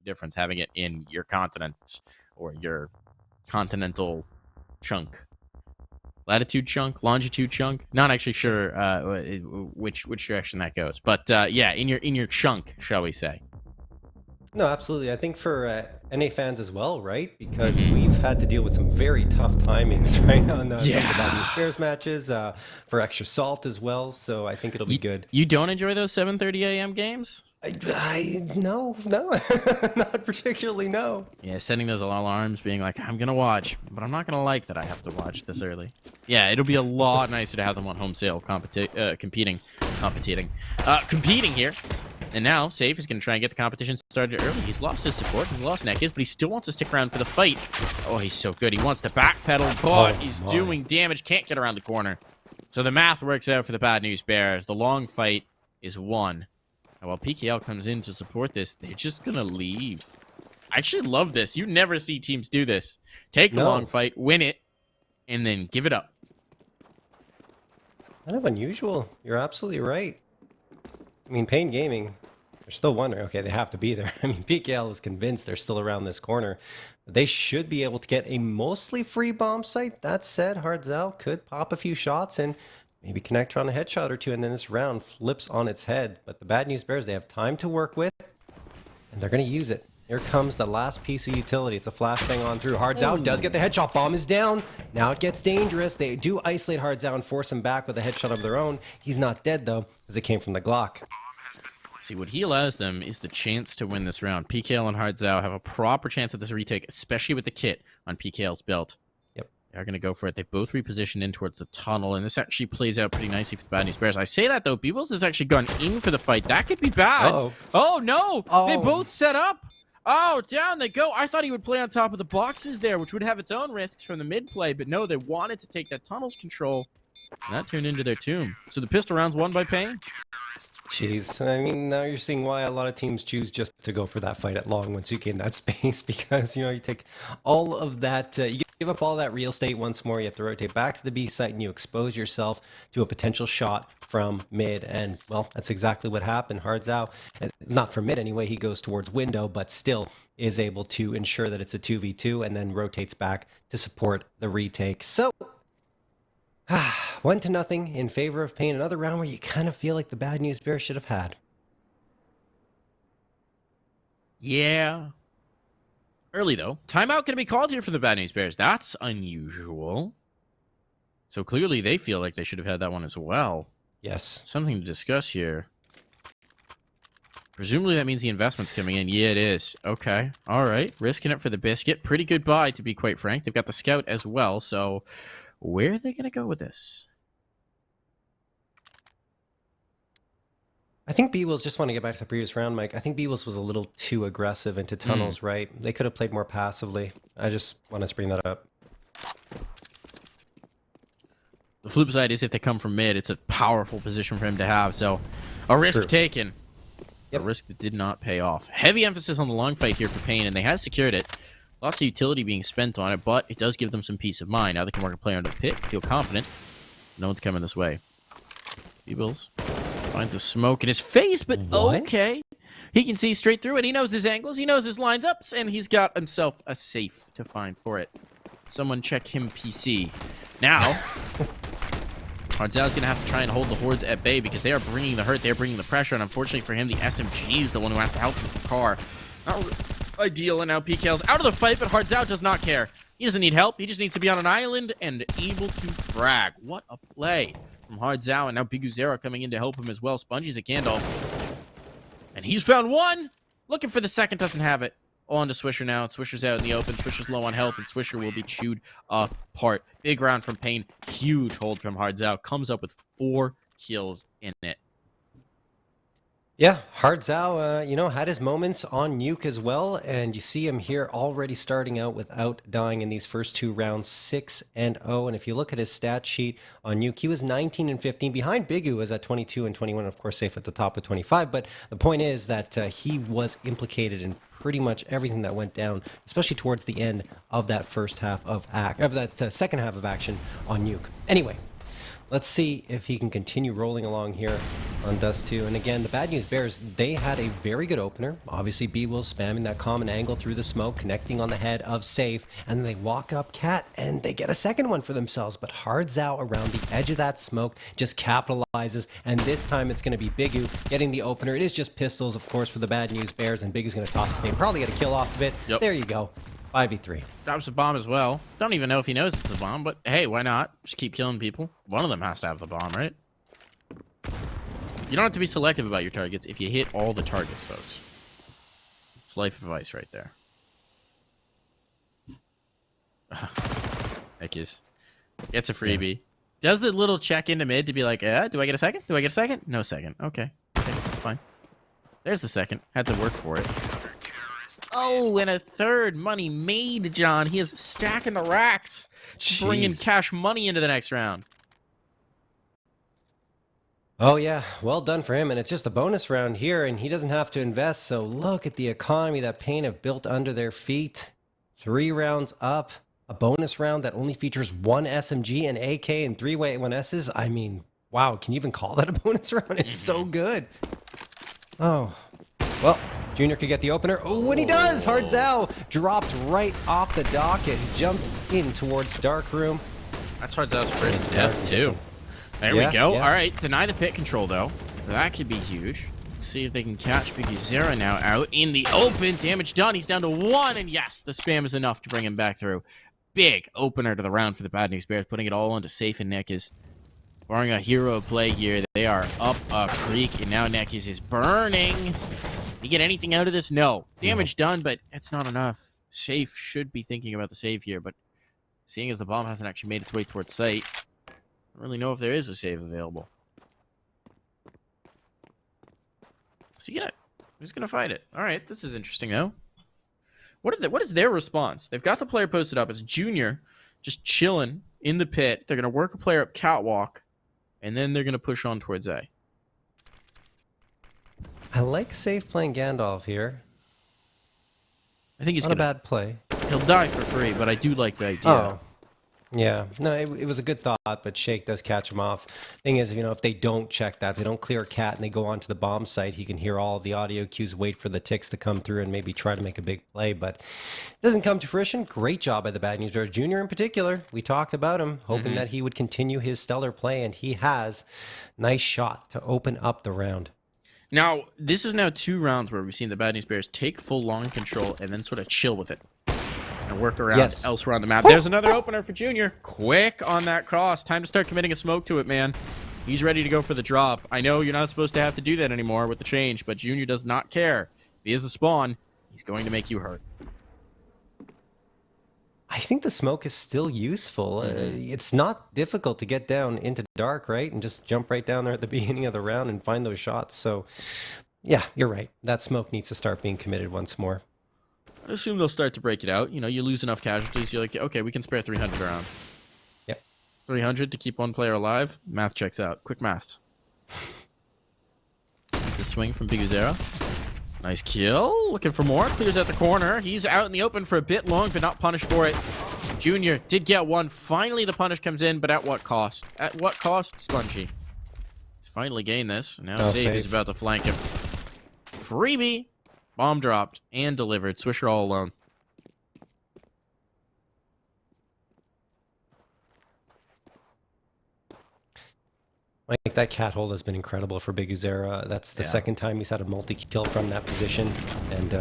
difference having it in your continent or your continental chunk. Latitude chunk, longitude chunk. Not actually sure which direction that goes, but yeah, in your chunk, shall we say? No, absolutely. I think for NA fans as well, right? Because we've had to deal with some very tough timings, right, on some of the Bad News Bears matches for extra salt as well. So I think it'll be good. You don't enjoy those 7:30 a.m. games? No, not particularly. No. Yeah, setting those alarms, being like, I'm gonna watch, but I'm not gonna like that I have to watch this early. Yeah, it'll be a lot nicer to have them on home sale, competing here. And now, Safe is going to try and get the competition started early. He's lost his support. He's lost NEKiZ, but he still wants to stick around for the fight. Oh, he's so good. He wants to backpedal, but he's doing damage. Can't get around the corner. So the math works out for the Bad News Bears. The long fight is won. And while PKL comes in to support this, they're just going to leave. I actually love this. You never see teams do this. Take the long fight, win it, and then give it up. Kind of unusual. You're absolutely right. I mean, paiN Gaming, they're still wondering, okay, they have to be there. I mean, PKL is convinced they're still around this corner. They should be able to get a mostly free bomb site. That said, Hardzal could pop a few shots and maybe connect on a headshot or two, and then this round flips on its head. But the Bad News Bears, they have time to work with, and they're going to use it. Here comes the last piece of utility. It's a flashbang on through. Hardzal does get the headshot. Bomb is down. Now it gets dangerous. They do isolate Hardzal and force him back with a headshot of their own. He's not dead, though, because it came from the Glock. See, what he allows them is the chance to win this round. PKL and Hardzal have a proper chance at this retake, especially with the kit on PKL's belt. Yep. They're going to go for it. They both repositioned in towards the tunnel, and this actually plays out pretty nicely for the Bad News Bears. I say that, though. bwills has actually gone in for the fight. That could be bad. Oh, no. They both set up. Oh, down they go. I thought he would play on top of the boxes there, which would have its own risks from the mid play, but no, they wanted to take that tunnel's control. And that turned into their tomb. So the pistol round's won by paiN. Jeez, I mean, now you're seeing why a lot of teams choose just to go for that fight at long once you gain that space, because, you know, you take all of that, you give up all that real estate once more, you have to rotate back to the B site, and you expose yourself to a potential shot from mid, and, well, that's exactly what happened. Hardzal, not from mid anyway, he goes towards window, but still is able to ensure that it's a 2v2, and then rotates back to support the retake. So 1-0 in favor of paiN. Another round where you kind of feel like the Bad News Bears should have had. Yeah. Early, though. Timeout going to be called here for the Bad News Bears. That's unusual. So clearly they feel like they should have had that one as well. Yes. Something to discuss here. Presumably that means the investment's coming in. Yeah, it is. Okay. All right. Risking it for the biscuit. Pretty good buy, to be quite frank. They've got the scout as well, so where are they going to go with this? I think bwills, just want to get back to the previous round, Mike. I think bwills was a little too aggressive into tunnels, right? They could have played more passively. I just wanted to bring that up. The flip side is if they come from mid, it's a powerful position for him to have. So a risk taken. Yep. A risk that did not pay off. Heavy emphasis on the long fight here for paiN, and they have secured it. Lots of utility being spent on it, but it does give them some peace of mind. Now they can work a player under the pit, feel confident. No one's coming this way. bwills finds a smoke in his face, but okay. He can see straight through it. He knows his angles. He knows his lines up, and he's got himself a safe to find for it. Someone check him PC. Now, Hardzal's going to have to try and hold the hordes at bay because they are bringing the hurt. They're bringing the pressure, and unfortunately for him, the SMG is the one who has to help with the car. Not ideal, and now PKL's out of the fight, but Hardzal does not care. He doesn't need help. He just needs to be on an island and able to frag. What a play from Hardzal, and now biguzera coming in to help him as well. Spongey's a Gandalf. And he's found one! Looking for the second, doesn't have it. On to Swisher now. Swisher's out in the open. Swisher's low on health, and Swisher will be chewed apart. Big round from paiN. Huge hold from Hardzal. Comes up with 4 kills in it. Yeah, Hardzal, you know, had his moments on Nuke as well, and you see him here already starting out without dying in these first 2 rounds, 6-0. And if you look at his stat sheet on Nuke, he was 19 and 15. Behind Bigu was at 22 and 21, of course, safe at the top with 25. But the point is that he was implicated in pretty much everything that went down, especially towards the end of that second half of action on Nuke. Anyway, Let's see if he can continue rolling along here on Dust2. And again, the Bad News Bears, they had a very good opener. Obviously, bwills spamming that common angle through the smoke, connecting on the head of Safe. And then they walk up Cat, and they get a second one for themselves. But Hardzao around the edge of that smoke just capitalizes. And this time, it's going to be Bigu getting the opener. It is just pistols, of course, for the Bad News Bears. And Bigu's going to toss the same. Probably get a kill off of it. Yep. There you go. 5v3. Drops a bomb as well. Don't even know if he knows it's a bomb, but hey, why not? Just keep killing people. One of them has to have the bomb, right? You don't have to be selective about your targets if you hit all the targets, folks. It's life advice right there. NEKiZ gets a freebie. Does the little check into mid to be like, do I get a second? Do I get a second? No second. Okay, that's fine. There's the second. Had to work for it. Oh, and a third. Money made, John. He is stacking the racks. Bringing cash money into the next round. Oh, yeah. Well done for him. And it's just a bonus round here, and he doesn't have to invest. So look at the economy that paiN have built under their feet. 3 rounds up. A bonus round that only features 1 SMG, an AK, and 3 1Ss. I mean, wow. Can you even call that a bonus round? It's so good. Oh, well. Junior could get the opener. Oh, and he does! Hardzao dropped right off the dock and jumped in towards Dark Room. That's Hardzao's first death, too. There we go. Yeah. All right, deny the pit control, though. That could be huge. Let's see if they can catch biguzera now out in the open. Damage done. He's down to 1, and yes, the spam is enough to bring him back through. Big opener to the round for the Bad News Bears, putting it all into Safe and NEKiZ. Barring a hero play here, they are up a creek, and now NEKiZ is burning. You get anything out of this? No. Damage done, but it's not enough. Safe should be thinking about the save here, but seeing as the bomb hasn't actually made its way towards site, I don't really know if there is a save available. Who's gonna fight it? All right, this is interesting though. What is their response? They've got the player posted up. It's Junior, just chilling in the pit. They're gonna work a player up catwalk, and then they're gonna push on towards A. I like Safe playing Gandalf here. I think he's not a bad play. He'll die for free, but I do like the idea. Oh, yeah. No, it was a good thought, but Shake does catch him off. Thing is, if they don't check that, if they don't clear Cat and they go onto the bomb site, he can hear all of the audio cues, wait for the ticks to come through, and maybe try to make a big play, but it doesn't come to fruition. Great job by the Bad News Bears. Junior in particular, we talked about him, hoping that he would continue his stellar play, and he has. Nice shot to open up the round. Now, this is now 2 rounds where we've seen the Bad News Bears take full long control and then sort of chill with it. And work around elsewhere on the map. There's another opener for Junior. Quick on that cross. Time to start committing a smoke to it, man. He's ready to go for the drop. I know you're not supposed to have to do that anymore with the change, but Junior does not care. If he is the spawn, he's going to make you hurt. I think the smoke is still useful. It's not difficult to get down into dark, right? And just jump right down there at the beginning of the round and find those shots. So, yeah, you're right. That smoke needs to start being committed once more. I assume they'll start to break it out. You lose enough casualties, you're like, okay, we can spare 300 around. Yep. 300 to keep one player alive. Math checks out. Quick maths. The swing from biguzera. Nice kill. Looking for more. Clears out the corner. He's out in the open for a bit long, but not punished for it. Junior did get one. Finally, the punish comes in, but at what cost? At what cost? Spongey. He's finally gained this. Now Safe is about to flank him. Freebie. Bomb dropped and delivered. Swisher all alone. Like, that cat hold has been incredible for biguzera. That's the second time he's had a multi-kill from that position. And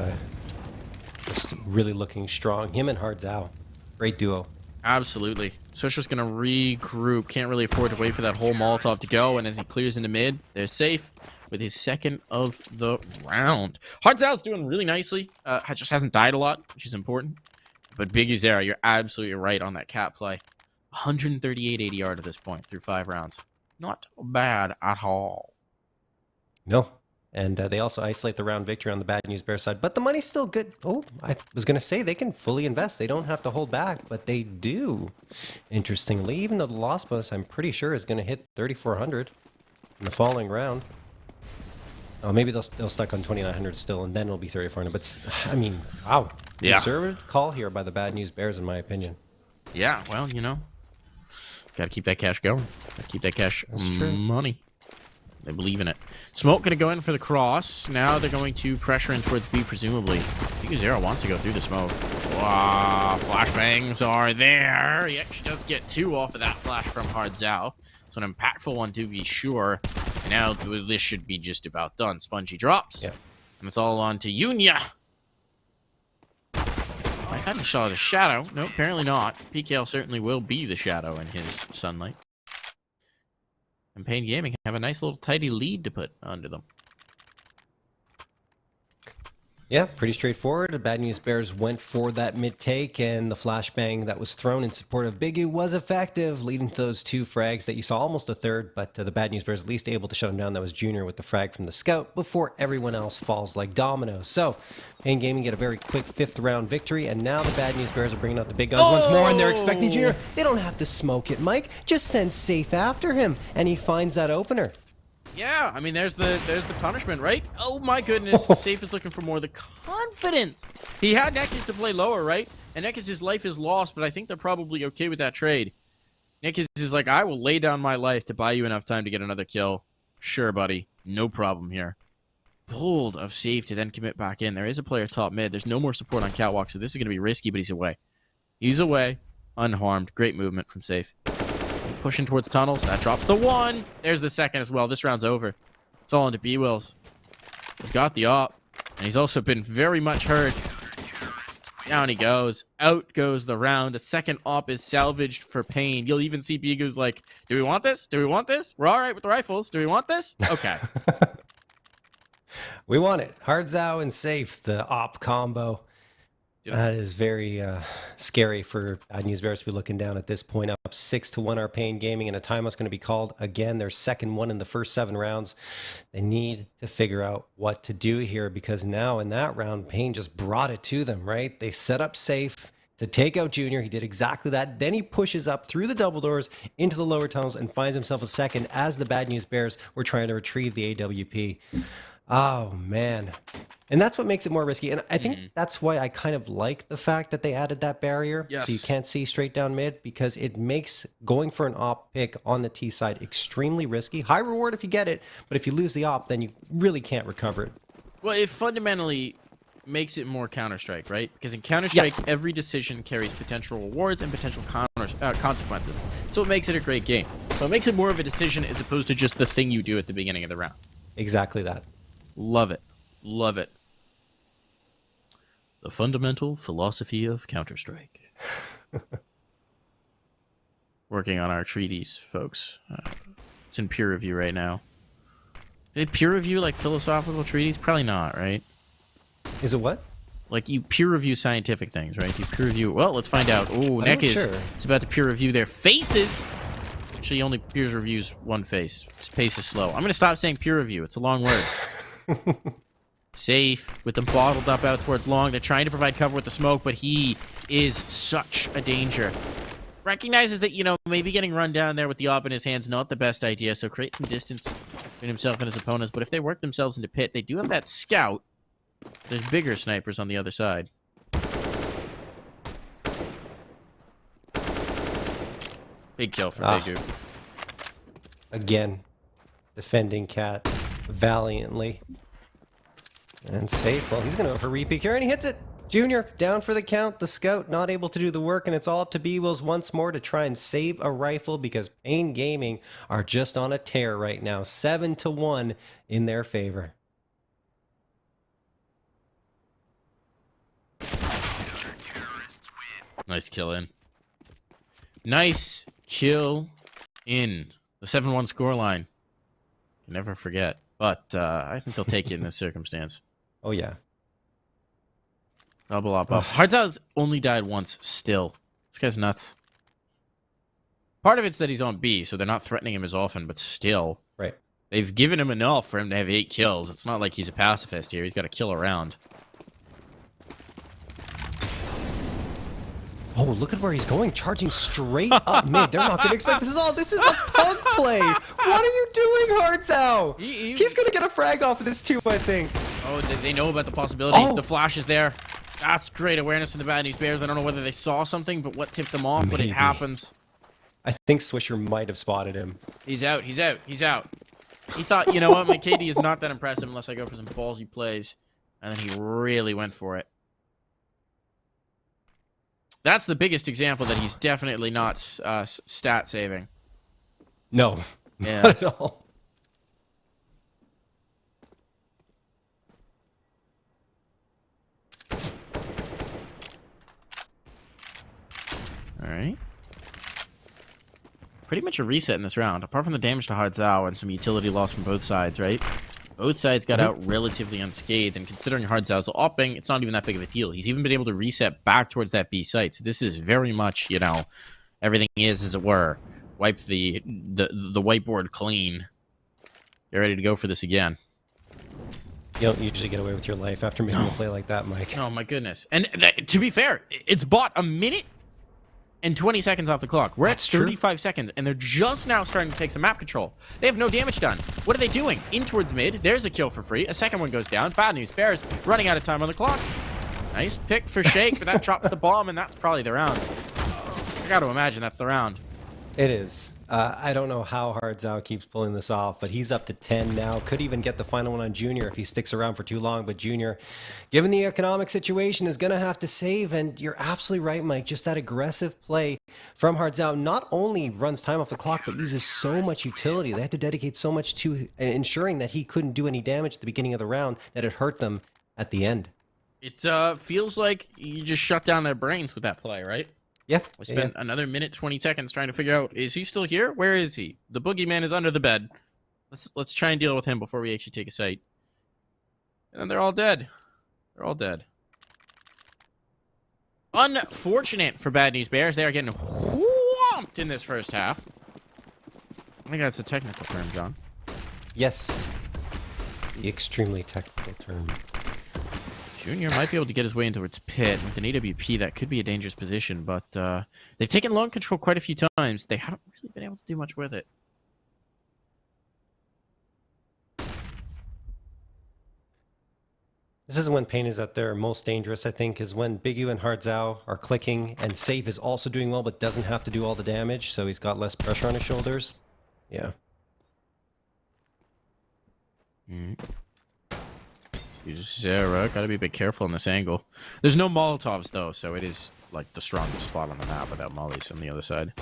just really looking strong. Him and Hardzao. Great duo. Absolutely. Swisher's going to regroup. Can't really afford to wait for that whole Molotov to go. And as he clears into mid, they're safe with his second of the round. Hardzao's doing really nicely. Just hasn't died a lot, which is important. But biguzera, you're absolutely right on that cat play. 138 ADR to this point through 5 rounds. Not bad at all. No. And they also isolate the round victory on the Bad News Bear side. But the money's still good. Oh, I was going to say they can fully invest. They don't have to hold back, but they do. Interestingly, even though the loss bonus, I'm pretty sure, is going to hit 3,400 in the following round. Oh, maybe they'll stuck on 2,900 still, and then it'll be 3,400. But, I mean, wow. Yeah. Conservative call here by the Bad News Bears, in my opinion. Yeah, well, Gotta keep that cash going. Gotta keep that cash true. money. They believe in it. Smoke gonna go in for the cross. Now they're going to pressure in towards B, presumably. bwills wants to go through the smoke. Wow, flashbangs are there. He actually does get 2 off of that flash from Hardzao. So an impactful one to be sure. And now this should be just about done. Spongey drops. Yeah. And it's all on to Yunya. I thought he saw the shadow. No, apparently not. PKL certainly will be the shadow in his sunlight. And paiN Gaming have a nice little tidy lead to put under them. Yeah, pretty straightforward. The Bad News Bears went for that mid take, and the flashbang that was thrown in support of Bigu was effective, leading to those 2 frags that you saw, almost a third, but the Bad News Bears at least able to shut him down. That was Junior with the frag from the scout before everyone else falls like dominoes. So paiN Gaming get a very quick 5th round victory, and now the Bad News Bears are bringing out the big guns once more, and they're expecting Junior. They don't have to smoke it, Mike. Just send safe after him, and he finds that opener. Yeah, I mean, there's the punishment, right? Oh my goodness, Safe is looking for more of the confidence. He had NEKiZ to play lower, right? And NEKiz's life is lost, but I think they're probably okay with that trade. NEKiZ is like, I will lay down my life to buy you enough time to get another kill. Sure, buddy, no problem here. Bold of Safe to then commit back in. There is a player top mid. There's no more support on Catwalk, so this is going to be risky, but he's away. He's away, unharmed. Great movement from Safe. Pushing towards tunnels. That drops the 1. There's the 2nd as well. This round's over. It's all into bwills. He's got the op. And he's also been very much hurt. Down he goes. Out goes the round. A 2nd op is salvaged for paiN. You'll even see Bigu's like, do we want this? Do we want this? We're all right with the rifles. Do we want this? Okay. We want it. Hardzao and Safe, the op combo. That is very scary for Bad News Bears to be looking down at this point. Up 6-1 our paiN Gaming, and a timeout's going to be called again. Their 2nd one in the first 7 rounds. They need to figure out what to do here, because now in that round, paiN just brought it to them, right? They set up Safe to take out Junior. He did exactly that. Then he pushes up through the double doors into the lower tunnels and finds himself a 2nd as the Bad News Bears were trying to retrieve the AWP. Oh, man. And that's what makes it more risky. And I think that's why I kind of like the fact that they added that barrier. Yes. So you can't see straight down mid, because it makes going for an op pick on the T side extremely risky. High reward if you get it, but if you lose the op, then you really can't recover it. Well, it fundamentally makes it more Counter-Strike, right? Because in Counter-Strike, every decision carries potential rewards and potential consequences. So it makes it a great game. So it makes it more of a decision as opposed to just the thing you do at the beginning of the round. Exactly that. Love it. Love it. The fundamental philosophy of Counter-Strike. Working on our treaties, folks. It's in peer review right now. Did peer review like philosophical treaties? Probably not, right? Is it what? Like you peer review scientific things, right? You peer review. Well, let's find out. Oh, NEKiZ is about to peer review their faces. Actually, only peer reviews one face. His pace is slow. I'm going to stop saying peer review. It's a long word. Safe with them bottled up out towards long. They're trying to provide cover with the smoke, but he is such a danger. Recognizes that, you know, maybe getting run down there with the op in his hand's not the best idea, so create some distance between himself and his opponents. But if they work themselves into pit, they do have that scout. There's bigger snipers on the other side. Big kill for Bigu. Again, defending Cat valiantly. And Safe, well, he's going to go for repeat here, and he hits it. Junior down for the count. The scout not able to do the work, and it's all up to bwills once more to try and save a rifle, because paiN Gaming are just on a tear right now. 7-1 in their favor. Nice kill in. Nice kill in. The 7-1 scoreline. Never forget. But I think they'll take it in this circumstance. Oh, yeah. Double up. Hardzao's only died once still. This guy's nuts. Part of it's that he's on B, so they're not threatening him as often, but still. Right. They've given him enough for him to have 8 kills. It's not like he's a pacifist here. He's got to kill around. Oh, look at where he's going. Charging straight up mid. They're not going to expect this is all. This is a punk play. What are you doing, Hardzao? He's going to get a frag off of this too, I think. Oh, they know about the possibility. Oh. The flash is there. That's great awareness from the Bad News Bears. I don't know whether they saw something, but what tipped them off, but it happens. I think Swisher might have spotted him. He's out. He's out. He's out. He thought, you know what, my KD is not that impressive unless I go for some ballsy plays. And then he really went for it. That's the biggest example that he's definitely not stat saving. No, Yeah. not at all. All right. Pretty much a reset in this round, apart from the damage to Hardzao and some utility loss from both sides, right? Both sides got out relatively unscathed, and considering Hardzao's opping, it's not even that big of a deal. He's even been able to reset back towards that B site, so this is very much, you know, everything is, as it were, wipe the whiteboard clean. Get ready to go for this again. You don't usually get away with your life after making a play like that, Mike. Oh, my goodness. And to be fair, it's bought a minute and 20 seconds off the clock. We're at 35 seconds, and they're just now starting to take some map control. They have no damage done. What are they doing? In towards mid. There's a kill for free. A second one goes down. Bad news bears. Running out of time on the clock. Nice pick for Shake, but that drops the bomb, and that's probably the round. I got to imagine that's the round. It is. I don't know how Hardzao keeps pulling this off, but he's up to 10 now. Could even get the final one on Junior if he sticks around for too long. But Junior, given the economic situation, is going to have to save. And you're absolutely right, Mike. Just that aggressive play from Hardzao not only runs time off the clock, but uses so much utility. They had to dedicate so much to ensuring that he couldn't do any damage at the beginning of the round that it hurt them at the end. It feels like you just shut down their brains with that play, right? Yeah. We spent another minute 20 seconds trying to figure out, is he still here? Where is he? The boogeyman is under the bed. Let's try and deal with him before we actually take a site. And then they're all dead. They're all dead. Unfortunate for Bad News Bears. They are getting whomped in this first half. I think that's a technical term, John. Yes. The extremely technical term. Junior might be able to get his way into its pit. With an AWP, that could be a dangerous position, but they've taken long control quite a few times. They haven't really been able to do much with it. This is when paiN is at their most dangerous, I think, is when Bigu and Hardzao are clicking, and Safe is also doing well, but doesn't have to do all the damage, so he's got less pressure on his shoulders. Yeah. Bwills, gotta be a bit careful in this angle. There's no Molotovs, though, so it is, like, the strongest spot on the map without mollies on the other side.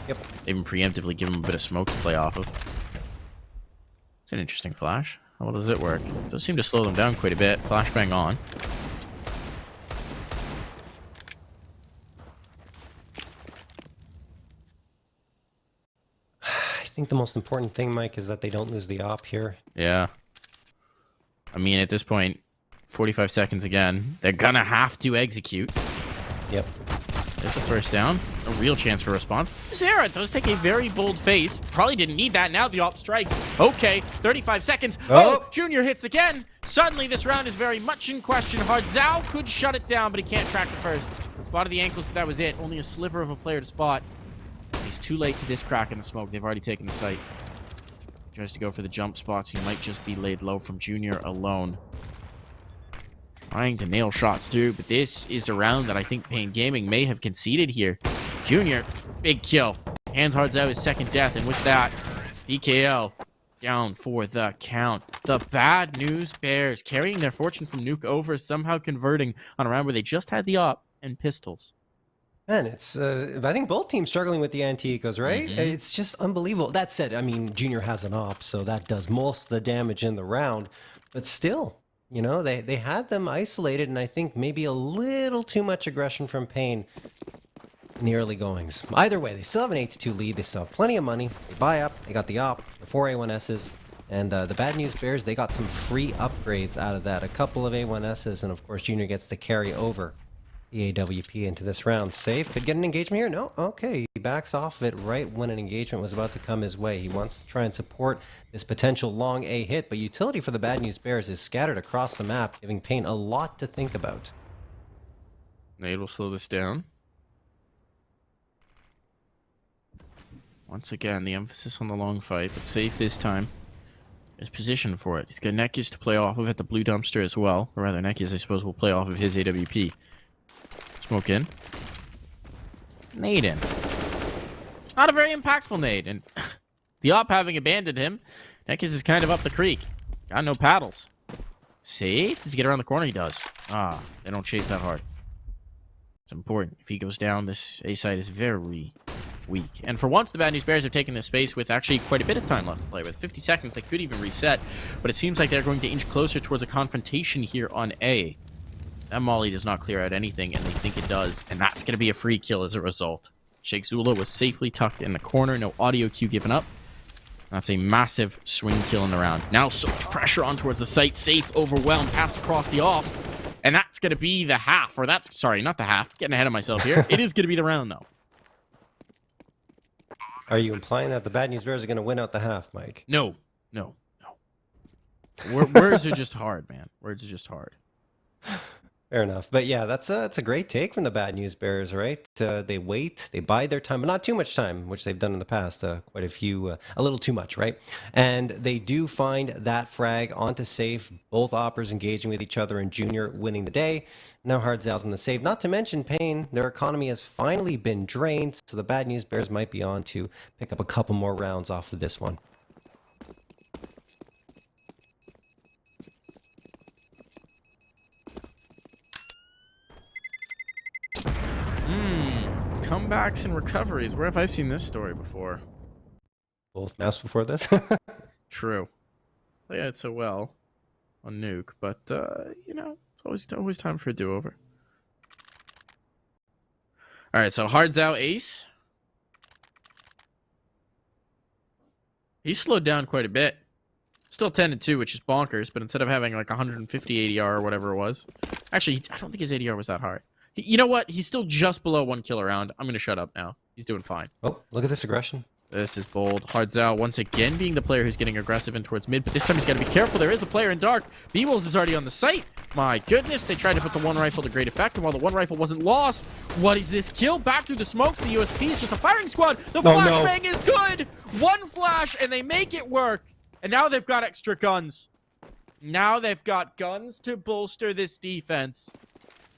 Yep. They even preemptively give him a bit of smoke to play off of. It's an interesting flash. How well does it work? It does seem to slow them down quite a bit. Flashbang on. I think the most important thing, Mike, is that they don't lose the op here. Yeah. I mean, at this point, 45 seconds again. They're gonna have to execute. Yep. There's the first down. A real chance for response. Zera does take a very bold face. Probably didn't need that. Now the op strikes. Okay, 35 seconds. Oh, Junior hits again. Suddenly, this round is very much in question. Hardzao could shut it down, but he can't track the first. Spotted the ankles, but that was it. Only a sliver of a player to spot. He's too late to disc crack in the smoke. They've already taken the site. Tries to go for the jump spots. He might just be laid low from Junior alone. Trying to nail shots through, but this is a round that I think paiN Gaming may have conceded here. Junior, big kill. Hands Hardzao his second death, and with that, DKL down for the count. The Bad News Bears carrying their fortune from Nuke over, somehow converting on a round where they just had the op and pistols. Man, it's, I think both teams struggling with the NEKiZ, right? It's just unbelievable. That said, I mean, Junior has an op, so that does most of the damage in the round. But still, you know, they had them isolated, and I think maybe a little too much aggression from paiN in the early goings. Either way, they still have an 8-2 lead. They still have plenty of money. They buy up. They got the op, the 4 A1Ss. And the Bad News Bears, they got some free upgrades out of that. A couple of A1Ss, and of course, Junior gets to carry over the AWP into this round. Safe. Could get an engagement here? No? Okay. He backs off of it right when an engagement was about to come his way. He wants to try and support this potential long A hit, but utility for the Bad News Bears is scattered across the map, giving paiN a lot to think about. Nade will slow this down. Once again, the emphasis on the long fight, but safe this time. Is positioned for it. He's got NEKiZ to play off of at the blue dumpster as well. Or rather, NEKiZ, I suppose, will play off of his AWP. Smoke in. Nade in. Not a very impactful nade, and the op having abandoned him, NEKiZ is kind of up the creek. Got no paddles. Safe? Does he get around the corner? He does. They don't chase that hard. It's important. If he goes down, this A side is very weak. And for once, the Bad News Bears have taken this space with actually quite a bit of time left to play with. 50 seconds, they could even reset, but it seems like they're going to inch closer towards a confrontation here on A. That molly does not clear out anything, and they think it does, and that's going to be a free kill as a result. Shakezullah was safely tucked in the corner, no audio cue given up. That's a massive swing kill in the round. Now so much pressure on towards the site. Safe, overwhelmed, passed across the off. And that's going to be the half. Or that's, sorry, not the half. Getting ahead of myself here. It is going to be the round, though. Are you implying that the Bad News Bears are going to win out the half, Mike? No. Words are just hard, man. Words are just hard. Fair enough. But yeah, that's a great take from the Bad News Bears, right? They wait, they bide their time, but not too much time, which they've done in the past. Quite a few, a little too much, right? And they do find that frag onto safe, both oppers engaging with each other and Junior winning the day. Now Hardzal's in the save. Not to mention paiN, their economy has finally been drained, so the Bad News Bears might be on to pick up a couple more rounds off of this one. Comebacks and recoveries. Where have I seen this story before? Both maps before this? True. Play it so well on Nuke, but, you know, it's always time for a do-over. All right, so Hardzal ace. He's slowed down quite a bit. Still 10-2, which is bonkers, but instead of having like 150 ADR or whatever it was. Actually, I don't think his ADR was that hard. You know what? He's still just below 1 kill around. I'm going to shut up now. He's doing fine. Oh, look at this aggression. This is bold. Hardzal once again being the player who's getting aggressive in towards mid, but this time he's got to be careful. There is a player in dark. bwills is already on the site. My goodness, they tried to put the one rifle to great effect, and while the one rifle wasn't lost, what is this kill? Back through the smokes. The USP is just a firing squad. The flashbang is good. One flash, and they make it work. And now they've got extra guns. Now they've got guns to bolster this defense.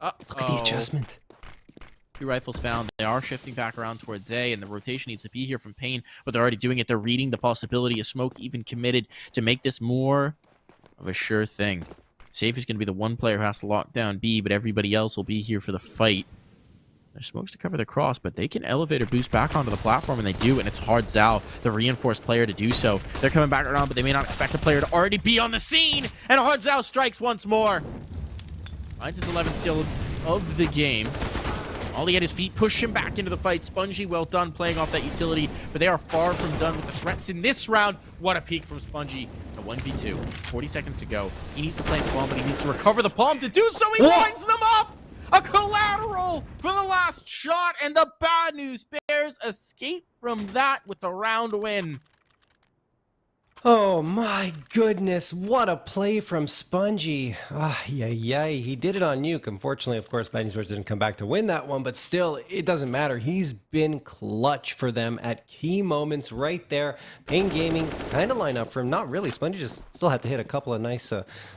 Look at the adjustment. 2 rifles found. They are shifting back around towards A, and the rotation needs to be here from paiN, but they're already doing it. They're reading the possibility of smoke, even committed to make this more of a sure thing. Safe is going to be the one player who has to lock down B, but everybody else will be here for the fight. There's smokes to cover the cross, but they can elevate or boost back onto the platform, and they do, and it's Hardzal, the reinforced player, to do so. They're coming back around, but they may not expect a player to already be on the scene, and Hardzal strikes once more. Finds his 11th kill of the game. Ollie at his feet, push him back into the fight. Spongey, well done playing off that utility, but they are far from done with the threats in this round. What a peek from Spongey. A 1v2, 40 seconds to go. He needs to plant the bomb, but he needs to recover the palm. To do so, he lines them up! A collateral for the last shot, and the Bad News Bears escape from that with the round win. Oh my goodness, what a play from Spongey. He did it on Nuke. Unfortunately, of course, Bad News Bears didn't come back to win that one, but still, it doesn't matter. He's been clutch for them at key moments right there. paiN Gaming kind of line up for him. Not really. Spongey just still had to hit a couple of nice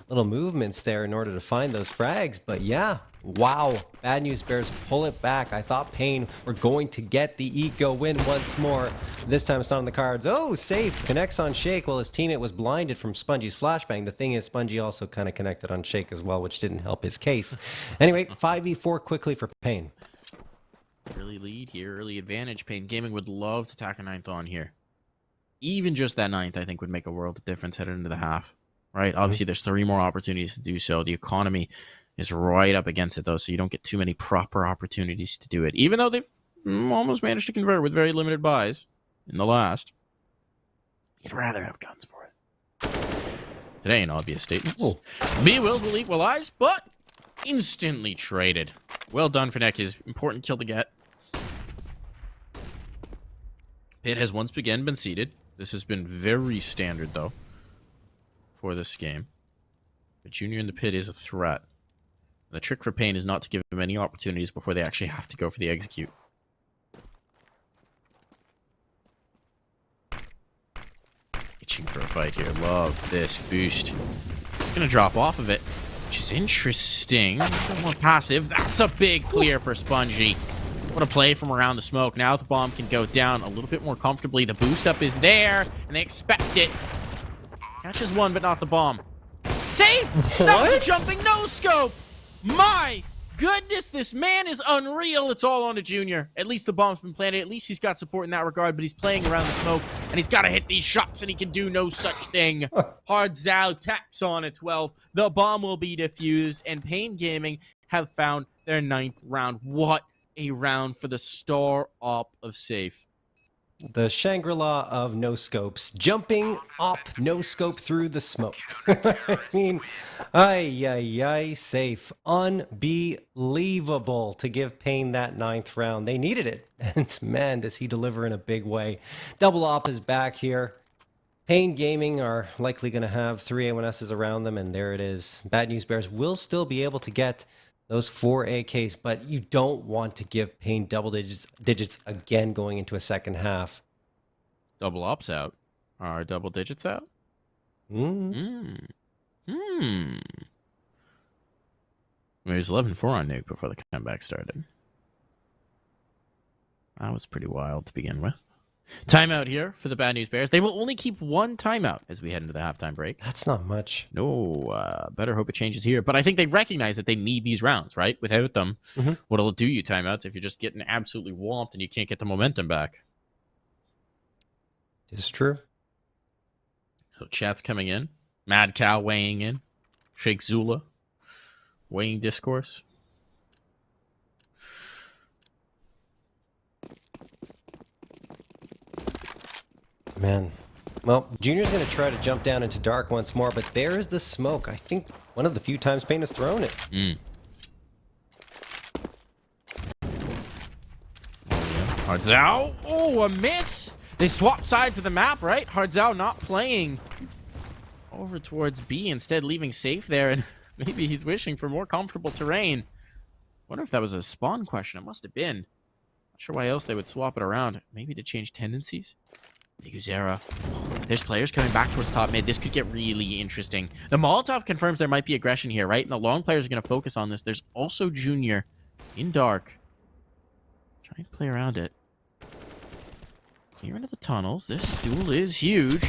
little movements there in order to find those frags, but yeah. Wow, Bad News Bears pull it back. I thought paiN were going to get the eco win once more. This time it's not on the cards. Oh, safe. Connects on Shake while his teammate was blinded from Spongey's flashbang. The thing is, Spongey also kind of connected on Shake as well, which didn't help his case. Anyway, 5v4 quickly for paiN. Early lead here, early advantage. paiN Gaming would love to tack a 9th on here. Even just that 9th, I think, would make a world of difference headed into the half. Right? Obviously, there's 3 more opportunities to do so. The economy is right up against it, though, so you don't get too many proper opportunities to do it. Even though they've almost managed to convert with very limited buys in the last. You'd rather have guns for it. Today, an obvious statement. bwills will equalize, but instantly traded. Well done for NEKiZ. Important kill to get. It has once again been seeded. This has been very standard, though, for this game. But Junior in the pit is a threat. The trick for paiN is not to give them any opportunities before they actually have to go for the execute. Itching for a fight here. Love this boost. Gonna drop off of it, which is interesting. A bit more passive. That's a big clear for Spongey. What a play from around the smoke. Now the bomb can go down a little bit more comfortably. The boost up is there, and they expect it. Catches one, but not the bomb. Save! That was a jumping no-scope! My goodness, this man is unreal. It's all on a junior. At least the bomb's been planted. At least he's got support in that regard, but he's playing around the smoke, and he's got to hit these shots, and he can do no such thing. Hardzao tacks on at 12. The bomb will be defused, and paiN Gaming have found their 9th round. What a round for the star op of Safe. The Shangri-La of no-scopes. Jumping up, no-scope through the smoke. I mean, Safe. Unbelievable to give paiN that 9th round. They needed it. And man, does he deliver in a big way. Double op is back here. paiN Gaming are likely going to have 3 A1Ss around them, and there it is. Bad News Bears will still be able to get those 4 AKs, but you don't want to give paiN double digits again going into a second half. Double ops out. Are double digits out? Maybe it was 11-4 on Nuke before the comeback started. That was pretty wild to begin with. Timeout here for the Bad News Bears. They will only keep 1 timeout as we head into the halftime break. That's not much. No, better hope it changes here. But I think they recognize that they need these rounds, right? Without them, what'll do you timeouts if you're just getting absolutely whomped and you can't get the momentum back? It's true. So chat's coming in. Mad Cow weighing in. Shakezullah weighing discourse. Man. Well, Junior's going to try to jump down into dark once more, but there's the smoke. I think one of the few times paiN has thrown it. Hardzao. Oh, a miss. They swapped sides of the map, right? Hardzao not playing over towards B, instead leaving Safe there, and maybe he's wishing for more comfortable terrain. Wonder if that was a spawn question. It must have been. Not sure why else they would swap it around. Maybe to change tendencies? biguzera. There's players coming back towards top mid. This could get really interesting. The Molotov confirms there might be aggression here, right? And the long players are going to focus on this. There's also Junior in dark. Trying to play around it. Clear into the tunnels. This duel is huge.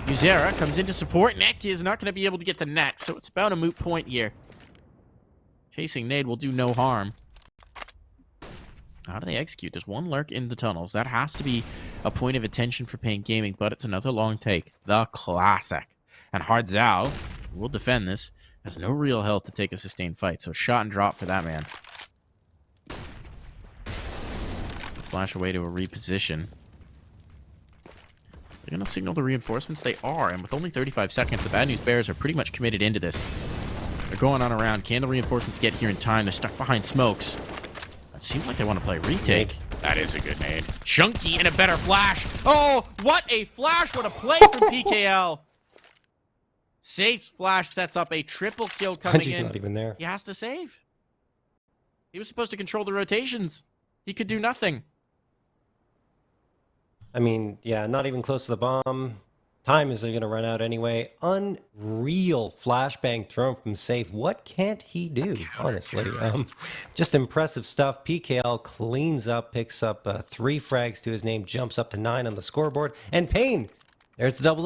biguzera comes in to support. NEKiZ is not going to be able to get the net, so it's about a moot point here. Chasing nade will do no harm. How do they execute? There's one lurk in the tunnels. That has to be a point of attention for paiN Gaming, but it's another long take. The classic. And Hardzao will defend this. Has no real health to take a sustained fight, so shot and drop for that man. Flash away to a reposition. They're going to signal the reinforcements? They are, and with only 35 seconds, the Bad News Bears are pretty much committed into this. They're going on around. Can the reinforcements get here in time? They're stuck behind smokes. It seems like they want to play retake. That is a good nade. Chunky and a better flash. Oh, what a flash. What a play from PKL. Safe's flash sets up a triple kill coming in. Not even there. He has to save. He was supposed to control the rotations. He could do nothing. I mean, yeah, not even close to the bomb. Time is going to run out anyway. Unreal flashbang thrown from Safe. What can't he do, honestly? Just impressive stuff. PKL cleans up, picks up 3 frags to his name, jumps up to 9 on the scoreboard. And paiN, there's the double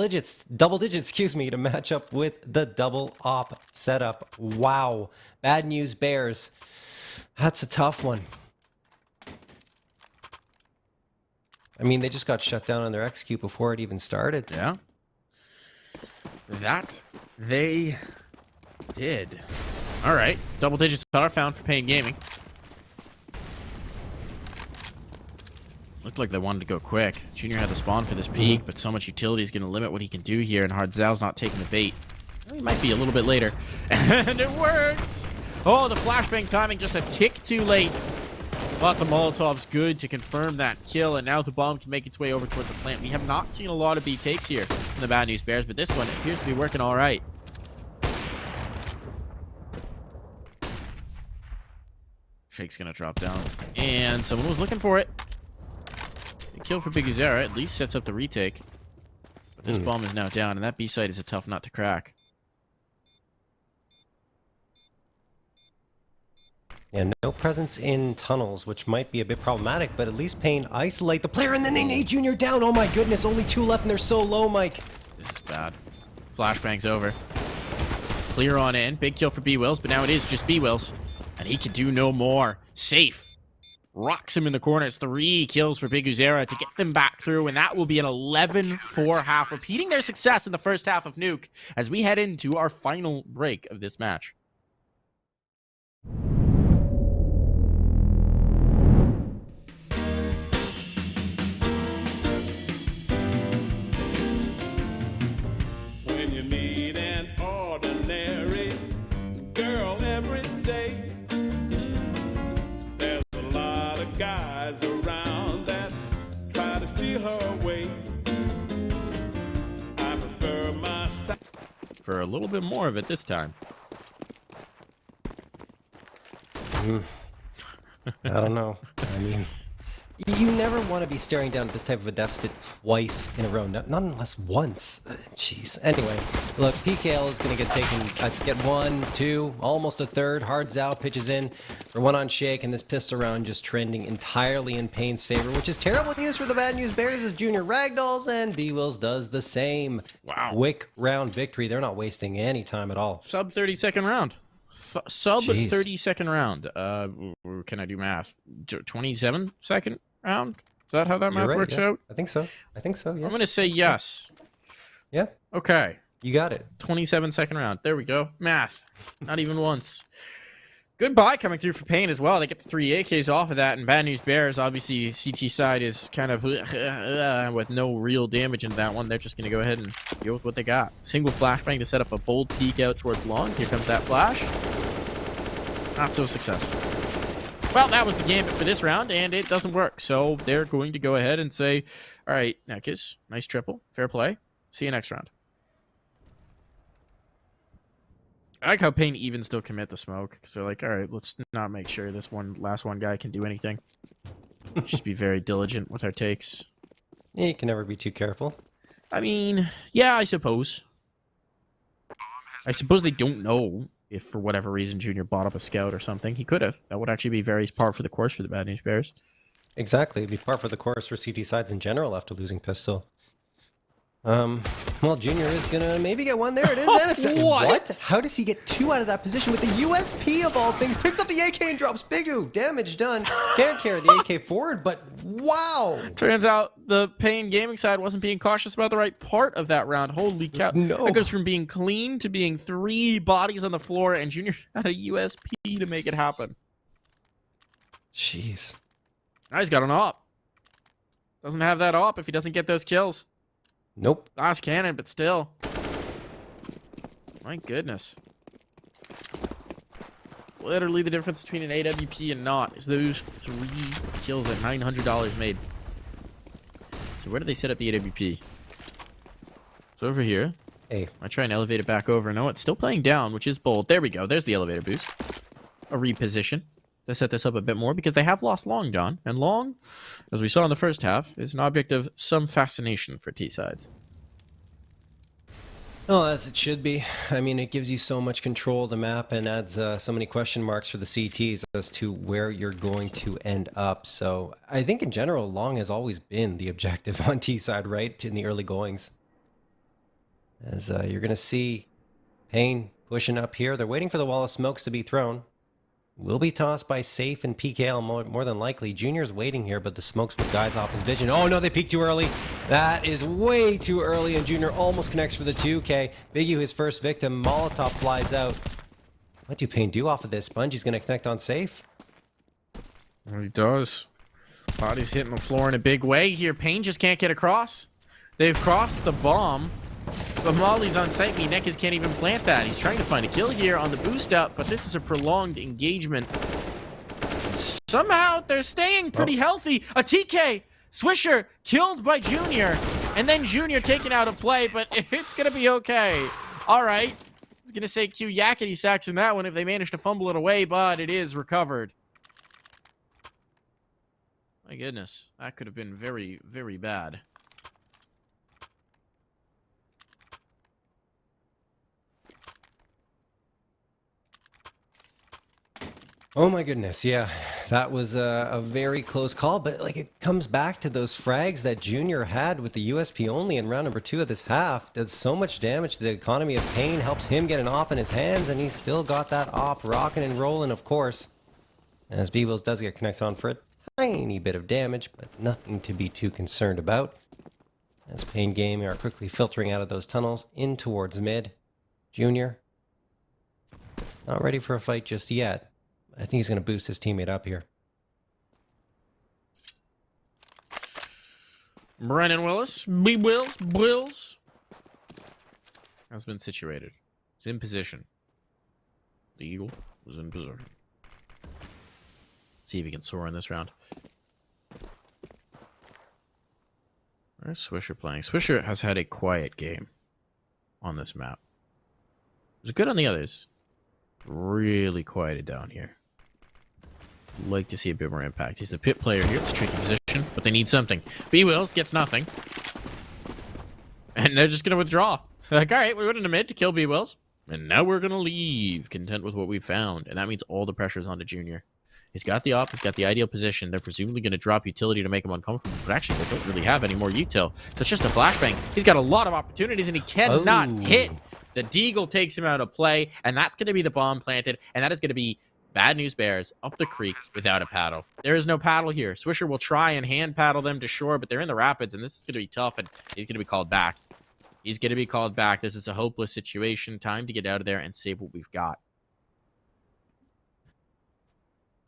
digits, excuse me, to match up with the double op setup. Wow. Bad News Bears. That's a tough one. I mean, they just got shut down on their execute before it even started. Yeah. That they did. All right. Double digits are found for paiN Gaming. Looked like they wanted to go quick. Junior had the spawn for this peak, but so much utility is going to limit what he can do here, and Hardzao's not taking the bait. He might be a little bit later. And it works! Oh, the flashbang timing just a tick too late. But the Molotov's good to confirm that kill, and now the bomb can make its way over towards the plant. We have not seen a lot of B takes here from the Bad News Bears, but this one appears to be working all right. Shake's going to drop down, and someone was looking for it. The kill for biguzera at least sets up the retake. But this bomb is now down, and that B site is a tough nut to crack. Yeah, no presence in tunnels, which might be a bit problematic, but at least paiN isolate the player, and then they nade Junior down. Oh my goodness, only 2 left, and they're so low, Mike. This is bad. Flashbang's over. Clear on in. Big kill for bwills, but now it is just bwills. And he can do no more. Safe. Rocks him in the corner. It's 3 kills for biguzera to get them back through, and that will be an 11-4 half, repeating their success in the first half of Nuke as we head into our final break of this match. When you meet an ordinary girl every day, there's a lot of guys around that try to steal her away. I prefer my For a little bit more of it this time. I don't know. I mean, you never want to be staring down at this type of a deficit twice in a row. Not unless once. Jeez. Anyway, look, PKL is going to get taken. Get 1, 2, almost a third. Hards out, pitches in for 1 on Shake, and this pistol round just trending entirely in paiN's favor, which is terrible news for the Bad News Bears as Junior ragdolls, and bwills does the same. Wow. Quick round victory. They're not wasting any time at all. Sub 30-second round. Sub Jeez. 30-second round. Can I do math? 27-second round? Is that how that math You're right, works yeah. out? I think so. Yeah. I'm going to say yes. Yeah. Okay. You got it. 27-second round. There we go. Math. Not even once. Goodbye coming through for paiN as well. They get the 3 AKs off of that, and Bad News Bears, obviously, CT side is kind of with no real damage into that one. They're just going to go ahead and deal with what they got. Single flashbang to set up a bold peek out towards long. Here comes that flash. Not so successful. Well, that was the gambit for this round, and it doesn't work. So they're going to go ahead and say, all right, NEKiZ, nice triple. Fair play. See you next round. I like how paiN even still commit the smoke, because they're like, all right, let's not make sure this last one guy can do anything. Just be very diligent with our takes. Yeah, you can never be too careful. I mean, yeah, I suppose. I suppose they don't know if, for whatever reason, Junior bought up a scout or something. He could have. That would actually be very par for the course for the Bad News Bears. Exactly. It'd be par for the course for CT sides in general after losing pistol. Well, Junior is gonna maybe get 1 there. It is. And what? How does he get 2 out of that position with the USP of all things? Picks up the AK and drops Bigu. Damage done. Can't carry the AK forward, but wow. Turns out the paiN gaming side wasn't being cautious about the right part of that round. Holy cow. No. That goes from being clean to being 3 bodies on the floor, and Junior had a USP to make it happen. Jeez. Now he's got an op. Doesn't have that op if he doesn't get those kills. Nope. Last cannon, but still. My goodness. Literally the difference between an AWP and not is those 3 kills at $900 made. So where do they set up the AWP? It's over here. Hey. I try and elevate it back over. No, it's still playing down, which is bold. There we go. There's the elevator boost. A reposition to set this up a bit more because they have lost Long, Don. And Long, as we saw in the first half, is an object of some fascination for T-sides. Well, as it should be. I mean, it gives you so much control of the map and adds so many question marks for the CTs as to where you're going to end up. So I think in general, Long has always been the objective on T-side, right, in the early goings. As you're going to see paiN pushing up here. They're waiting for the wall of smokes to be thrown. Will be tossed by Safe and PKL more than likely. Junior's waiting here, but the smokes put guys off his vision. Oh no, they peeked too early. That is way too early, and Junior almost connects for the 2K. Biggie, his first victim. Molotov flies out. What do paiN do off of this? Spongey's going to connect on Safe. Well, he does. Body's hitting the floor in a big way here. paiN just can't get across. They've crossed the bomb. But Molly's on site. NEKiZ can't even plant that. He's trying to find a kill here on the boost up, but this is a prolonged engagement. Somehow they're staying pretty healthy. A TK Swisher killed by Junior, and then Junior taken out of play, but it's gonna be okay. All right. I was gonna say Q yakety sacks in that one if they manage to fumble it away, but it is recovered. My goodness, that could have been very, very bad. Oh my goodness, yeah, that was a very close call, but like it comes back to those frags that Junior had with the USP only in round number 2 of this half. Does so much damage to the economy of paiN, helps him get an op in his hands, and he's still got that op rocking and rolling, of course. As bwills does get connected on for a tiny bit of damage, but nothing to be too concerned about. As paiN Gaming are quickly filtering out of those tunnels in towards mid. Junior, not ready for a fight just yet. I think he's going to boost his teammate up here. Brennan Willis, bwills has been situated. He's in position. The Eagle was in position. See if he can soar in this round. Where's Swisher playing? Swisher has had a quiet game on this map. It was good on the others. Really quieted down here. Like to see a bit more impact. He's a pit player here. It's a tricky position, but they need something. bwills gets nothing. And they're just going to withdraw. Like, all right, we went into mid to kill bwills. And now we're going to leave, content with what we found. And that means all the pressure's onto Junior. He's got the op. He's got the ideal position. They're presumably going to drop utility to make him uncomfortable. But actually, they don't really have any more util. So it's just a flashbang. He's got a lot of opportunities, and he cannot hit. The Deagle takes him out of play, and that's going to be the bomb planted. And that is going to be Bad News Bears up the creek without a paddle. There is no paddle here. Swisher will try and hand paddle them to shore, but they're in the rapids, and this is going to be tough, and he's going to be called back. He's going to be called back. This is a hopeless situation. Time to get out of there and save what we've got.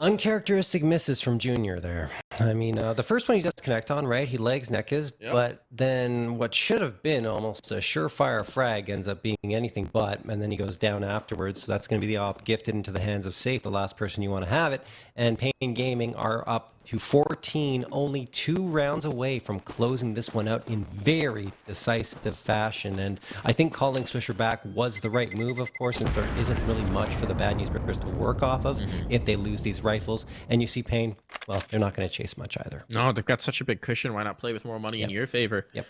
Uncharacteristic misses from Junior there. I mean, the first one he does connect on, right? He legs NEKiZ, but then what should have been almost a surefire frag ends up being anything but, and then he goes down afterwards. So that's going to be the op gifted into the hands of saffee, the last person you want to have it. And paiN Gaming are up to 14, only 2 rounds away from closing this one out in very decisive fashion. And I think calling Swisher back was the right move, of course, since there isn't really much for the Bad News Bears to work off of if they lose these rifles. And you see paiN, well, they're not going to chase much either. No, they've got such a big cushion. Why not play with more money in your favor? Yep.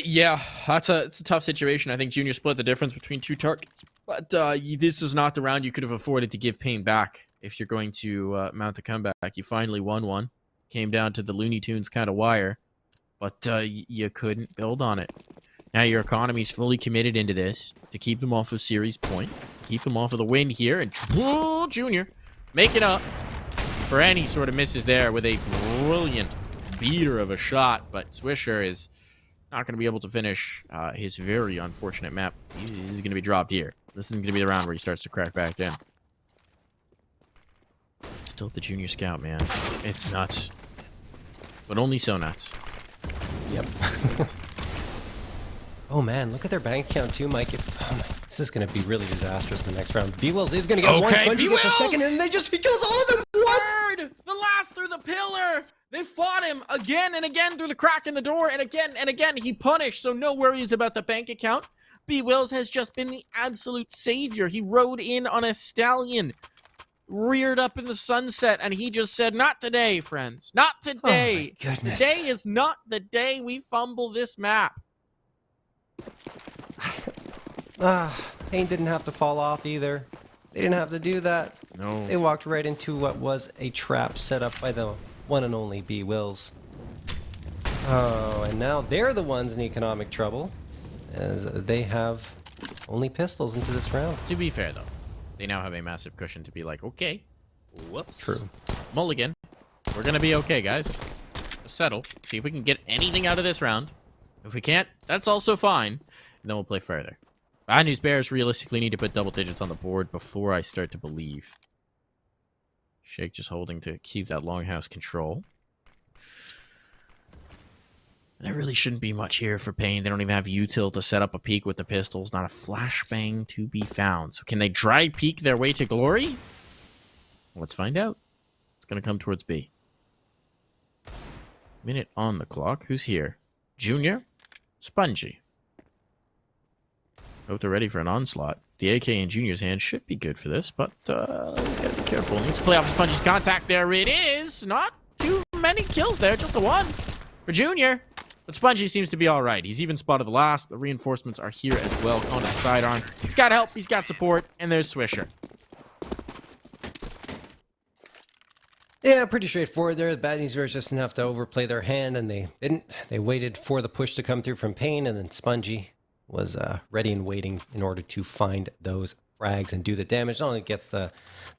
Yeah, it's a tough situation. I think Junior split the difference between 2 targets. But this is not the round you could have afforded to give paiN back if you're going to mount a comeback. You finally won one. Came down to the Looney Tunes kind of wire. But you couldn't build on it. Now your economy's fully committed into this to keep them off of series point. Keep them off of the win here. And Junior, make it up for any sort of misses there with a brilliant beater of a shot. But Swisher is not going to be able to finish his very unfortunate map. He's going to be dropped here. This isn't going to be the round where he starts to crack back in. Still the Junior Scout, man. It's nuts. But only so nuts. Yep. Oh, man. Look at their bank account, too, Mike. This is going to be really disastrous in the next round. bwills is going to get one. Spongey gets a second, and he kills all of them. What? The last through the pillar. They fought him again and again through the crack in the door, and again he punished. So no worries about the bank account. bwills has just been the absolute savior. He rode in on a stallion, reared up in the sunset, and he just said, not today, friends. Not today. Oh my goodness. Today is not the day we fumble this map. paiN didn't have to fall off either. They didn't have to do that. No. They walked right into what was a trap set up by the one and only bwills. Oh, and now they're the ones in economic trouble, as they have only pistols into this round. To be fair, though, they now have a massive cushion to be like, okay, whoops. True. Mulligan. We're going to be okay, guys. Just settle. See if we can get anything out of this round. If we can't, that's also fine. And then we'll play further. Bad News Bears realistically need to put double digits on the board before I start to believe. Shake just holding to keep that longhouse control. There really shouldn't be much here for paiN. They don't even have util to set up a peek with the pistols. Not a flashbang to be found. So can they dry peek their way to glory? Let's find out. It's going to come towards B. Minute on the clock. Who's here? Junior? Spongey. Hope they're ready for an onslaught. The AK in Junior's hand should be good for this, but gotta be careful. Needs to play off Spongey's contact. There it is. Not too many kills there. Just the one for Junior. But Spongey seems to be all right. He's even spotted the last. The reinforcements are here as well on his sidearm. He's got help. He's got support. And there's Swisher. Yeah, pretty straightforward there. The bad news bears just didn't have to overplay their hand, and they didn't. They waited for the push to come through from paiN, and then Spongey was ready and waiting in order to find those frags and do the damage. Not only gets the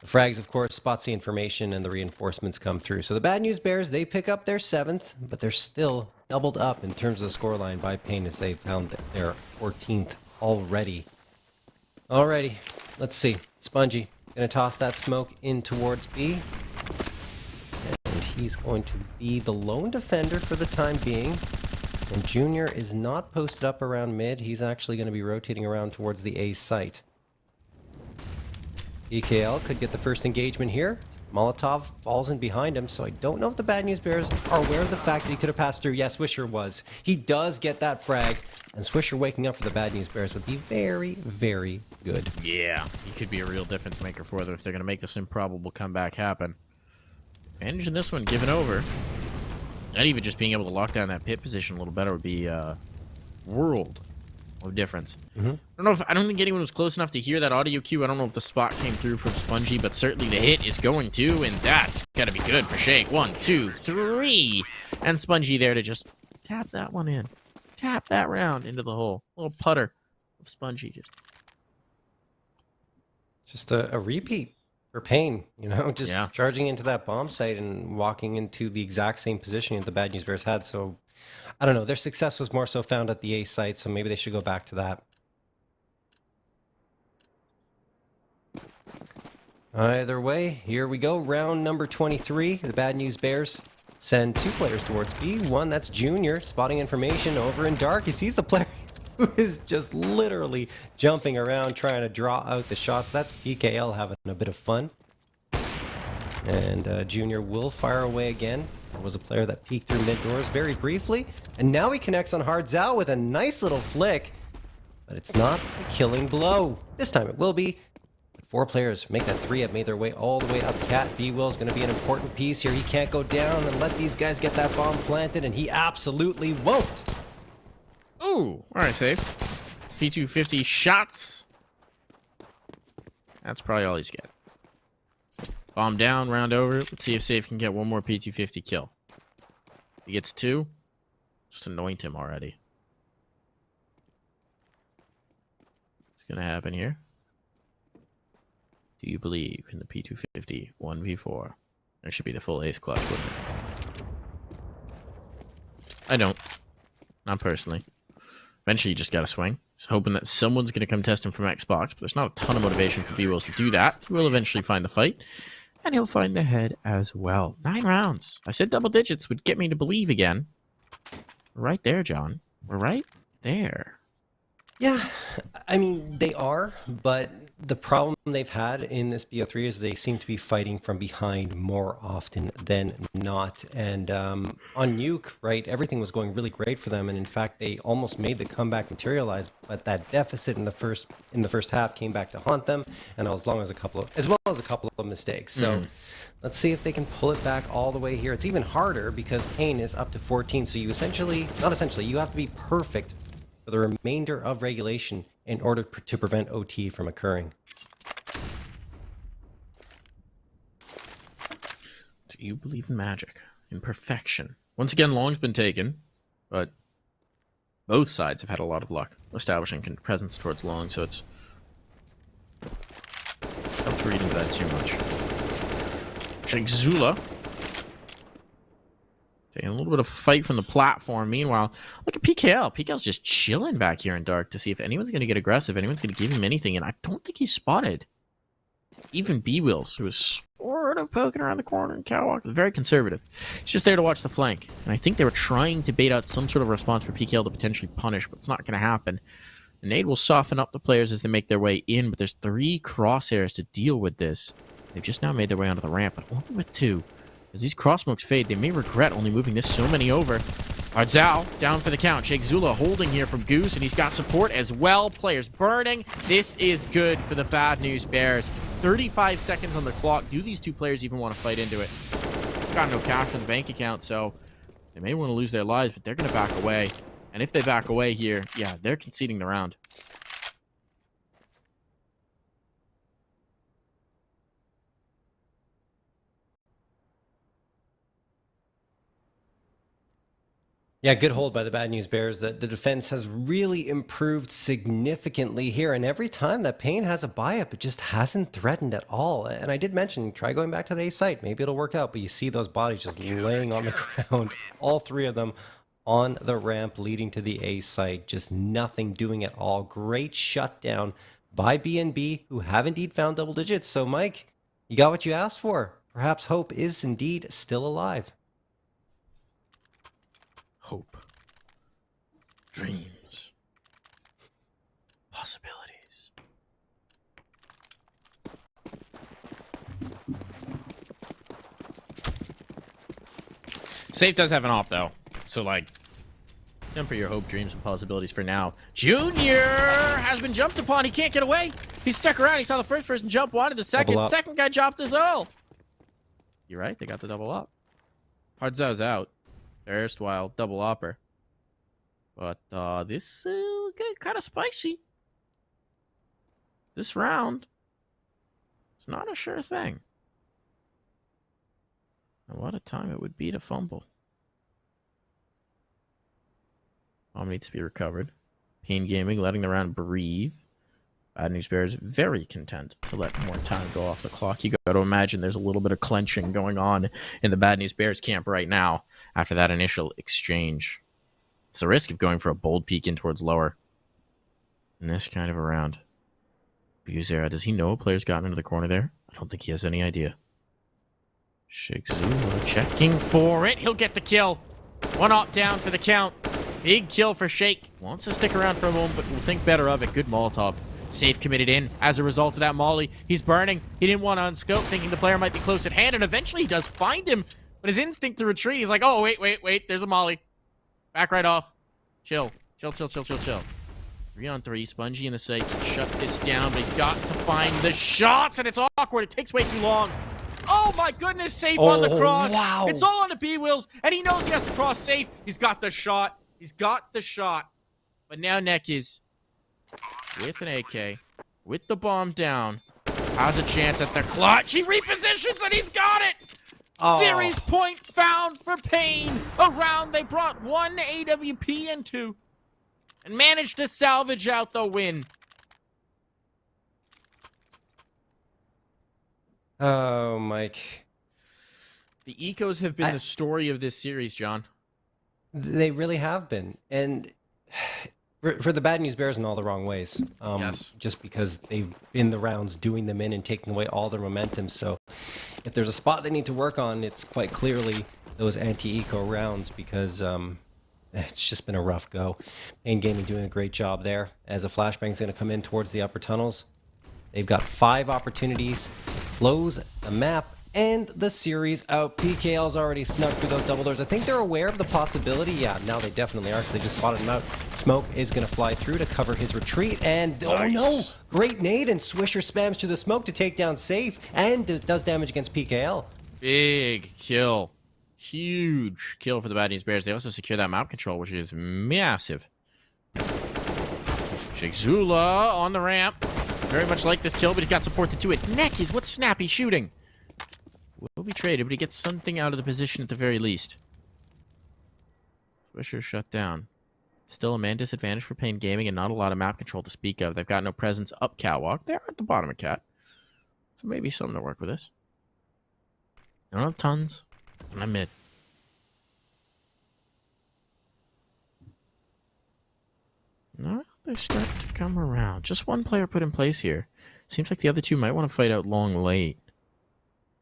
frags, of course, spots the information, and the reinforcements come through. So the bad news bears, they pick up their 7th, but they're still doubled up in terms of the scoreline by paiN as they found their 14th already. Alrighty, let's see. Spongey gonna toss that smoke in towards B. And he's going to be the lone defender for the time being. And Junior is not posted up around mid. He's actually going to be rotating around towards the A site. EKL could get the first engagement here. Molotov falls in behind him, so I don't know if the bad news bears are aware of the fact that he could have passed through. Yes, Swisher was. He does get that frag, and Swisher waking up for the bad news bears would be very, very good. Yeah, he could be a real difference maker for them if they're going to make this improbable comeback happen. Advantage in this one, given over. And even just being able to lock down that pit position a little better would be world of difference. I don't think anyone was close enough to hear that audio cue. I don't know if the spot came through from Spongey, but certainly the hit is going to, and that's got to be good for Shake. 1, 2, 3, and Spongey there to just tap that one in, tap that round into the hole. A little putter of Spongey, Just a repeat for paiN, you know, just Yeah. charging into that bomb site and walking into the exact same positioning that the bad news bears had. So I don't know, their success was more so found at the A site, so maybe they should go back to that. Either way, here we go. Round number 23. The bad news bears send 2 players towards B. One, that's Junior, spotting information over in dark. He sees the player who is just literally jumping around trying to draw out the shots. That's PKL having a bit of fun. And Junior will fire away again. There was a player that peeked through mid doors very briefly. And now he connects on Hard Zao with a nice little flick. But it's not a killing blow. This time it will be. 4 players make that 3 have made their way all the way up cat. bwills going to be an important piece here. He can't go down and let these guys get that bomb planted, and he absolutely won't. Ooh, all right, safe. P250 shots. That's probably all he's got. Bomb down, round over. Let's see if Safe can get one more P250 kill. If he gets 2, just anoint him already. What's going to happen here? Do you believe in the P250 1v4? There should be the full ace clutch, wouldn't it? I don't. Not personally. Eventually, you just gotta swing. Just hoping that someone's gonna come test him from Xbox, but there's not a ton of motivation for bwills to do that. We'll eventually find the fight, and he'll find the head as well. 9 rounds. I said double digits would get me to believe again. We're right there, John. We're right there. Yeah, I mean, they are, but the problem they've had in this BO3 is they seem to be fighting from behind more often than not. And on Nuke, right, everything was going really great for them, and in fact, they almost made the comeback materialize. But that deficit in the first half came back to haunt them, and as well as a couple of mistakes. So let's see if they can pull it back all the way here. It's even harder because paiN is up to 14, so you you have to be perfect for the remainder of regulation in order to prevent OT from occurring. Do you believe in magic? In perfection? Once again, long's been taken, but both sides have had a lot of luck establishing presence towards long, so it's tough to read into that too much. Shakezullah taking a little bit of fight from the platform. Meanwhile, look at PKL. PKL's just chilling back here in dark to see if anyone's going to get aggressive, anyone's going to give him anything, and I don't think he's spotted. Even bwills, who was sort of poking around the corner and catwalk, very conservative. He's just there to watch the flank, and I think they were trying to bait out some sort of response for PKL to potentially punish, but it's not going to happen. The nade will soften up the players as they make their way in, but there's 3 crosshairs to deal with this. They've just now made their way onto the ramp, but only with 2. As these cross smokes fade, they may regret only moving this so many over. Zao down for the count. Shakezullah holding here from Goose, and he's got support as well. Players burning. This is good for the bad news bears. 35 seconds on the clock. Do these 2 players even want to fight into it? Got no cash in the bank account, so they may want to lose their lives, but they're going to back away. And if they back away here, yeah, they're conceding the round. Yeah, good hold by the Bad News Bears. The defense has really improved significantly here. And every time that paiN has a buy-up, it just hasn't threatened at all. And I did mention, try going back to the A site. Maybe it'll work out. But you see those bodies just laying on the ground. All three of them on the ramp leading to the A site. Just nothing doing at all. Great shutdown by BNB, who have indeed found double digits. So, Mike, you got what you asked for. Perhaps hope is indeed still alive. Hope. Dreams. Possibilities. Safe does have an op, though. So, like, temper your hope, dreams, and possibilities for now. Junior has been jumped upon. He can't get away. He's stuck around. He saw the first person jump, wanted the second. Second guy dropped his ult. You're right. They got the double op. Hardzau's out. Erstwhile double opper. But this is kind of spicy. This round, it's not a sure thing. And what a time it would be to fumble. Bomb needs to be recovered. paiN Gaming letting the round breathe. Bad News Bears very content to let more time go off the clock. You got to imagine there's a little bit of clenching going on in the Bad News Bears camp right now after that initial exchange. It's the risk of going for a bold peek in towards lower in this kind of a round. bwills, does he know a player's gotten into the corner there? I don't think he has any idea. Shakezullah checking for it. He'll get the kill. One op down for the count. Big kill for Shake. Wants to stick around for a moment, but will think better of it. Good Molotov. Safe committed in as a result of that molly. He's burning. He didn't want to unscope, thinking the player might be close at hand, and eventually he does find him. But his instinct to retreat, he's like, oh, wait, there's a molly. Back right off. Chill. 3 on 3. Spongey in the site can shut this down, but he's got to find the shots, and it's awkward. It takes way too long. Oh my goodness, Safe on the cross. Wow. It's all on the bwills, and he knows he has to cross Safe. He's got the shot. But now NEKiZ, with an AK, with the bomb down, has a chance at the clutch. He repositions, and he's got it. Oh. Series point found for paiN. Around, they brought 1 AWP into and managed to salvage out the win. Oh, Mike. The ecos have been the story of this series, John. They really have been. And for the Bad News Bears in all the wrong ways. Yes. Just because they've been the rounds doing them in and taking away all their momentum. So if there's a spot they need to work on, it's quite clearly those anti-eco rounds, because it's just been a rough go. paiN Gaming doing a great job there. As a flashbang's going to come in towards the upper tunnels, they've got 5 opportunities to close the map and the series out. PKL's already snuck through those double doors. I think they're aware of the possibility. Yeah, now they definitely are, because they just spotted him out. Smoke is going to fly through to cover his retreat, and oh no! Great nade, and Swisher spams to the smoke to take down Safe, and does damage against PKL. Big kill. Huge kill for the Bad News Bears. They also secure that map control, which is massive. Shakezullah on the ramp. Very much like this kill, but he's got support to do it. NEKiZ, what's snappy shooting? Will be traded, but he gets something out of the position at the very least. Swisher shut down. Still a man disadvantage for paiN Gaming, and not a lot of map control to speak of. They've got no presence up catwalk. They're at the bottom of cat. So maybe something to work with this. I don't have tons. I'm mid. No, they start to come around. Just one player put in place here. Seems like the other two might want to fight out long late.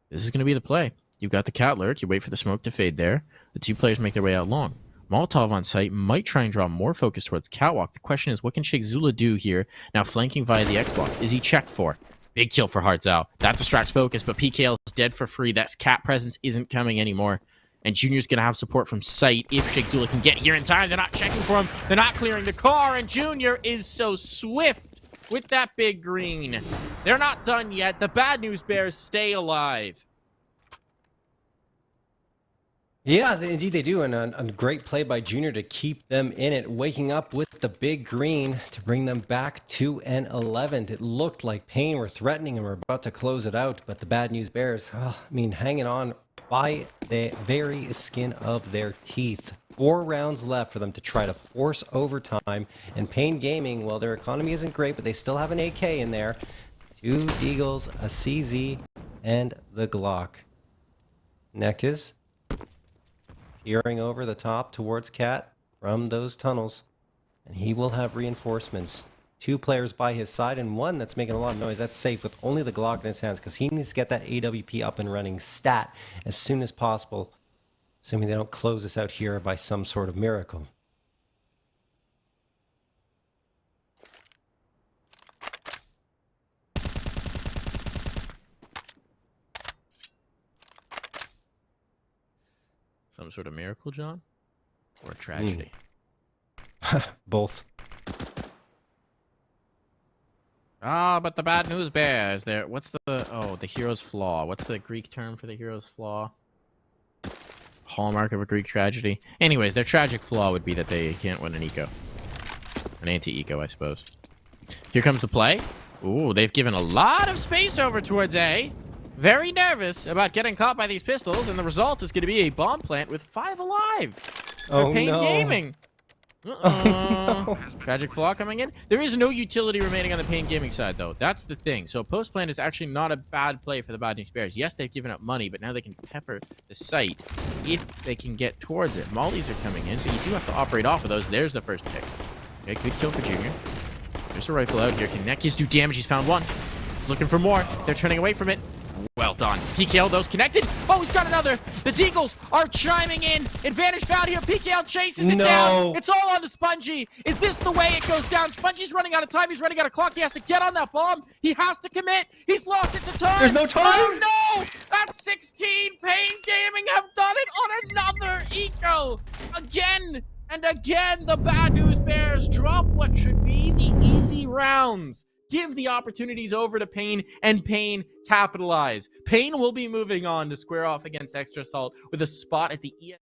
This is going to be the play. You've got the cat lurk. You wait for the smoke to fade there. The 2 players make their way out long. Molotov on site might try and draw more focus towards catwalk. The question is, what can Shakezullah do here? Now flanking via the Xbox. Is he checked for? Big kill for Hardzau. That distracts focus, but PKL is dead for free. That cat presence isn't coming anymore. And Junior's going to have support from site if Shakezullah can get here in time. They're not checking for him. They're not clearing the car, and Junior is so swift with that big green. They're not done yet. The Bad News Bears stay alive. Yeah, indeed they do, and a great play by Junior to keep them in it, waking up with the big green to bring them back to an 11th. It looked like paiN were threatening and were about to close it out, but the Bad News Bears, hanging on by the very skin of their teeth. 4 rounds left for them to try to force overtime. And paiN Gaming, well, their economy isn't great, but they still have an AK in there. 2 Deagles, a CZ, and the Glock. NEKiZ peering over the top towards Cat from those tunnels. And he will have reinforcements. 2 players by his side and 1 that's making a lot of noise. That's safe with only the Glock in his hands because he needs to get that AWP up and running stat as soon as possible. Assuming they don't close us out here by some sort of miracle. Some sort of miracle, John? Or a tragedy? Both. Ah, but the bad news bears there. What's the hero's flaw? What's the Greek term for the hero's flaw? Hallmark of a Greek tragedy. Anyways, their tragic flaw would be that they can't win an eco. An anti-eco, I suppose. Here comes the play. Ooh, they've given a lot of space over towards A. Very nervous about getting caught by these pistols, and the result is going to be a bomb plant with 5 alive. Oh, paiN no. Gaming. No. Tragic flaw coming in. There is no utility remaining on the paiN Gaming side, though. That's the thing. So post plant is actually not a bad play for the Bad News Bears. Yes, they've given up money, but now they can pepper the site if they can get towards it. Mollies are coming in, but you do have to operate off of those. There's the first pick. Okay, good kill for Junior. There's a rifle out here. Can NEKiZ do damage? He's found 1. He's looking for more. They're turning away from it. Well done. PKL, those connected. Oh, he's got another. The Deagles are chiming in. Advantage found here. PKL chases it down. It's all on to Spongey. Is this the way it goes down? Spongey's running out of time. He's running out of clock. He has to get on that bomb. He has to commit. He's lost it to time. There's no time. Oh, no. That's 16. paiN Gaming have done it on another eco. Again and again, the Bad News Bears drop what should be the easy rounds. Give the opportunities over to paiN, and paiN capitalize. paiN will be moving on to square off against Extra Assault with a spot at the ESL.